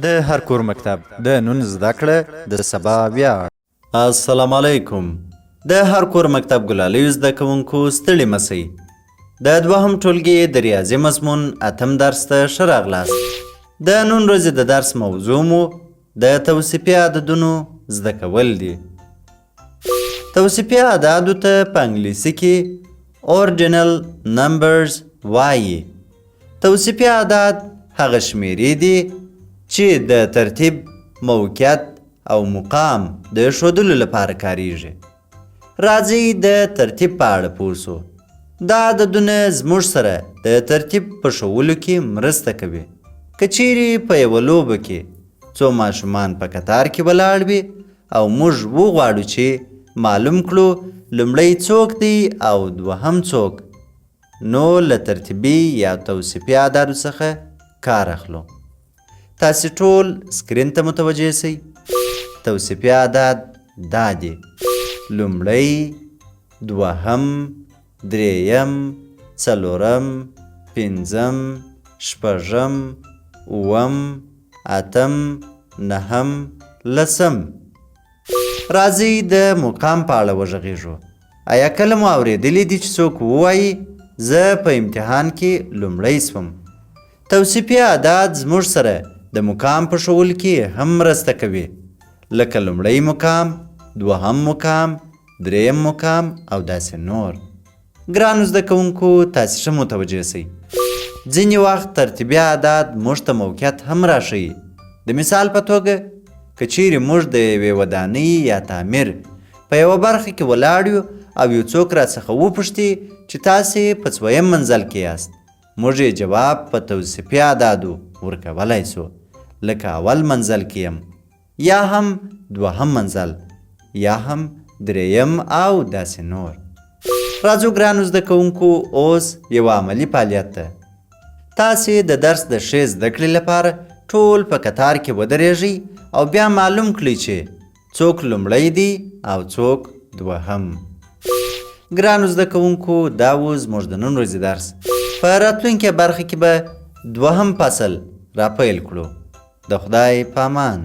د هر کور مکتب د نن زده کړه د سبا ویاړ. السلام علیکم. د هر کور مکتب ګلالیو زده کوونکو ستړي مسئ. د دوهم ټولګي د ریاضي مضمون اتم درس ته ښه راغلاست. د نن ورځې د درس موضوع مو د توصیفي عددونو زده کول دي. توصیفي اعدادو ته په انګلیسي کې اوریجنل نمبرز وایي. توصیفي اعداد هغه شمیرې دي چې د ترتیب، موقعیت او مقام د ښودلو لپاره کاریږي. راځئ د ترتیب په اړه پوه سو. دا عددونه زموږ سره د ترتیب په ښوولو کې مرسته کوي. که چیرې په یوه لوبه کې څو ماشومان په کتار کې ولاړ وي او موږ وغواړو چې معلوم کړو لومړی څوک دی او دوهم څوک، نو له ترتیبي یا توصیفي اعدادو څخه کار اخلو. تاسې ټول سکرین ته متوجه سئ. توصیفي اعداد دا دي: لومړی، دوهم، درېیم، څلورم، پنځم، شپږم، اووم، اتم، نهم، لسم. راځئ د مقام په اړه وغږیږو. آیا کله مو اورېدلی دي چې څوک ووایي زه په امتحان کې لومړی سوم؟ توصیفي اعداد زموږ سره د مقام په ښوولو کې هم مرسته کوي، لکه لومړی مقام، دوهم مقام، درېیم مقام او داسې نور. ګرانو زده کوونکو، تاسې ښه متوجه سئ. ځینې وخت ترتیبي اعداد موږ ته موقعیت هم راښیي. د مثال په توګه، که چیرې موږ د یوې ودانۍ یا تعمیر په یوه برخه کې ولاړ یو او یو څوک راڅخه وپوښتي چې تاسې په څویم منزل کې یاست، موږ یې جواب په توصیفي اعدادو ورکولی سو، لکه اول منزل کې یم، یا هم دوهم منزل، یا هم درېیم او داسې نور. راځو ګرانو زده کوونکو، اوس یو عملي فعالیت ته. تاسې د درس د ښې زده کړې لپاره ټول په کتار کې ودرېږئ او بیا معلوم کړئ چې څوک لومړی دی او څوک دوهم. ګرانو زده کوونکو، دا و زموږ د نن ورځې درس. په راتلونکې برخه کې به دوهم فصل راپیل کړو. د خدای په امان.